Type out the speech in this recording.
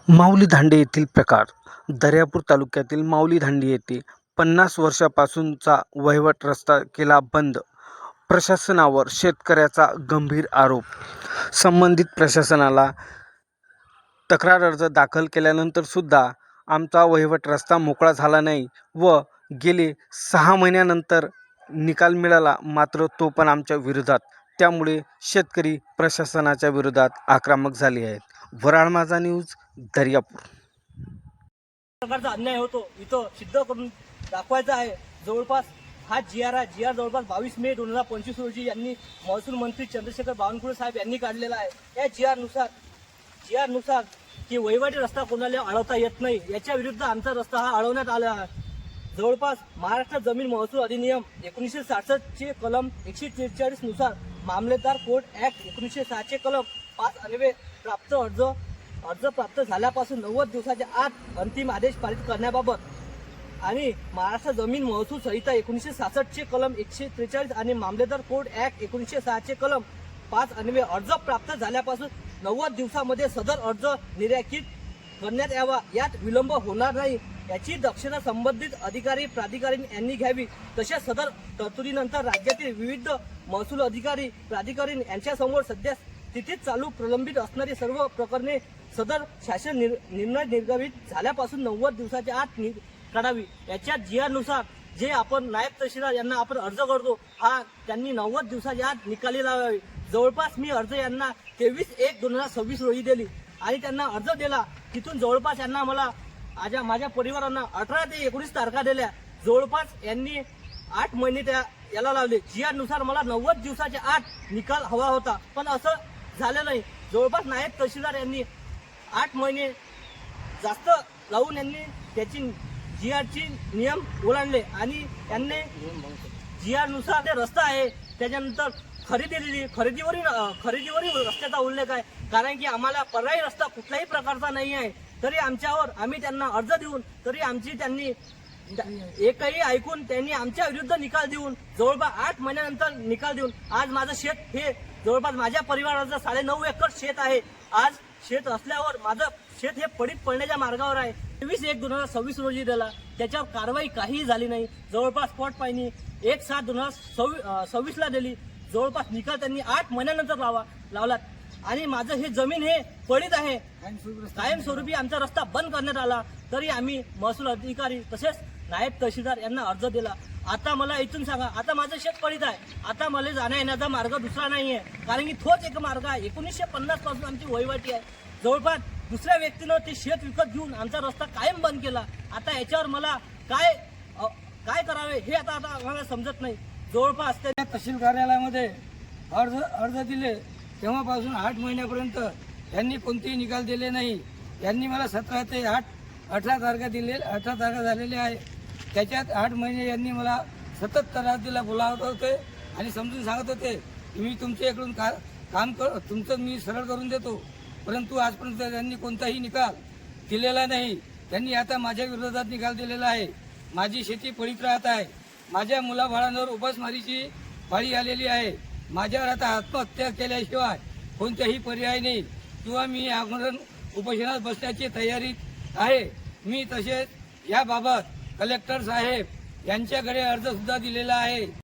माऊली धांडे येथील प्रकार. दर्यापूर तालुक्यातील माऊली धांडे येथे 50 वर्षापासूनचा वहिवाट रस्ता केला बंद. प्रशासनावर शेतकऱ्याचा गंभीर आरोप. संबंधित प्रशासनाला तक्रार अर्ज दाखल केल्यानंतर सुद्धा आमचा वहिवाट रस्ता मोकळा झाला नाही व गेले 6 महिन्यानंतर निकाल मिळाला, मात्र तो पण आमच्या विरोधात. त्यामुळे शेतकरी प्रशासनाच्या विरोधात आक्रमक झाले आहेत. वराड माझा न्यूज, दर्यापूर. प्रकारचा अन्याय होतो इथं सिद्ध करून दाखवायचा आहे. जवळपास हा जी.आर. जवळपास 22 मे 2025 रोजी यांनी महसूल मंत्री चंद्रशेखर बावनकुळे साहेब यांनी काढलेला आहे. या जी.आर. नुसार की वहिवाटी रस्ता कोणाला अडवता येत नाही, याच्या विरुद्ध आमचा रस्ता हा अडवण्यात आला आहे. जवळपास महाराष्ट्र जमीन महसूल अधिनियम 1966 चे कलम 143 नुसार मामलेदार कोर्ट ऍक्ट 1906 चे कलम 5 अन्वये प्राप्त अर्ज प्राप्त झाल्यापासून 90 दिवसाच्या आत अंतिम आदेश पारित करण्याबाबत आणि महाराष्ट्र जमीन महसूल संहिता 1966 चे कलम 143 आणि मामलेदार कोड ऍक्ट 1906 चे कलम 5 अन्वये अर्ज प्राप्त झाल्यापासून 90 दिवसामध्ये सदर अर्ज निर्याकित करण्यात यावा. यात विलंब होणार नाही याची दक्षता संबंधित अधिकारी प्राधिकारी यांनी घ्यावी. तसेच सदर तरतुदीनंतर राज्यातील विविध महसूल अधिकारी प्राधिकारी यांच्यासमोर सध्या स्थितीत चालू प्रलंबित असणारी सर्व प्रकरणे सदर शासन निर्णय निर्गमित झाल्यापासून 90 दिवसाच्या आत काढावी. याच्या जी.आर. नुसार जे आपण नायब तहसीलदार यांना आपण अर्ज करतो, हा त्यांनी 90 दिवसाच्या आत निकाली लावावी. जवळपास मी अर्ज यांना 23/1/2026 रोजी दिली आणि त्यांना अर्ज दिला. तिथून जवळपास यांना मला माझ्या परिवारांना 18 ते 19 तारखा दिल्या. जवळपास यांनी 8 महिने याला लावले. जी.आर. नुसार मला 90 दिवसाच्या आत निकाल हवा होता, पण असं झालं नाही. जवळपास नायब तहसीलदार यांनी 8 महिने जास्त लावून यांनी त्याची जी.आर.ची नियम ओलांडले आणि त्यांनी जी.आर. नुसार ते रस्ता आहे त्याच्यानंतर खरेदीवरील रस्त्याचा उल्लेख आहे. कारण की आम्हाला पर्यायी रस्ता कुठल्याही प्रकारचा नाही आहे. तरी आम्ही त्यांना अर्ज देऊन तरी त्यांनी एकही ऐकून त्यांनी आमच्या विरुद्ध निकाल देऊन जवळपास 8 महिन्यानंतर निकाल देऊन आज माझं शेत हे जवळपास माझ्या परिवाराचं 9.5 एकर शेत आहे. आज शेत असल्यावर माझं शेत हे पडीत पडण्याच्या मार्गावर आहे. 23/1/2026 रोजी दिला, त्याच्यावर कारवाई काहीही झाली नाही. जवळपास स्पॉट पाहणी 1/7/2026 ला दिली. जवळपास निकाल त्यांनी 8 महिन्यानंतर लावला आणि माझं हे जमीन हे पडीत आहे. कायमस्वरूपी आमचा रस्ता बंद करण्यात आला. तरी आम्ही महसूल अधिकारी तसेच नायब तहसीलदार यांना अर्ज दिला. आता मला इथून सांगा, आता माझं शेत पडीत आहे, आता मला जाण्या येण्याचा मार्ग दुसरा नाही आहे. कारण की तोच एक मार्ग आहे. 1950 पासून आमची वहिवाटी आहे. जवळपास दुसऱ्या व्यक्तीनं ते शेत विकत घेऊन आमचा रस्ता कायम बंद केला. आता याच्यावर मला काय करावे हे आता मला समजत नाही. जवळपास त्या तहसील कार्यालयामध्ये अर्ज दिले तेव्हापासून 8 महिन्यापर्यंत यांनी कोणतेही निकाल दिले नाही. यांनी मला 17 ते 18 तारखा झालेल्या आहे. त्याच्यात 8 महिने यांनी मला सतत तरातीला बोलावत होते आणि समजून सांगत होते की मी तुमच्या इकडून काम तुमचं मी सरळ करून देतो. परंतु आजपर्यंत त्यांनी कोणताही निकाल दिलेला नाही. त्यांनी आता माझ्या विरोधात निकाल दिलेला आहे. माझी शेती पडीत राहत आहे. माझ्या मुलाबाळांवर उपासमारीची पाळी आलेली आहे. माझ्यावर आता आत्महत्या केल्याशिवाय कोणताही पर्याय नाही किंवा मी आमरण उपोषणात बसण्याची तयारीत आहे. मी तसेच याबाबत कलेक्टर साहेब यांच्याकडे अर्ज सुद्धा दिलेला आहे.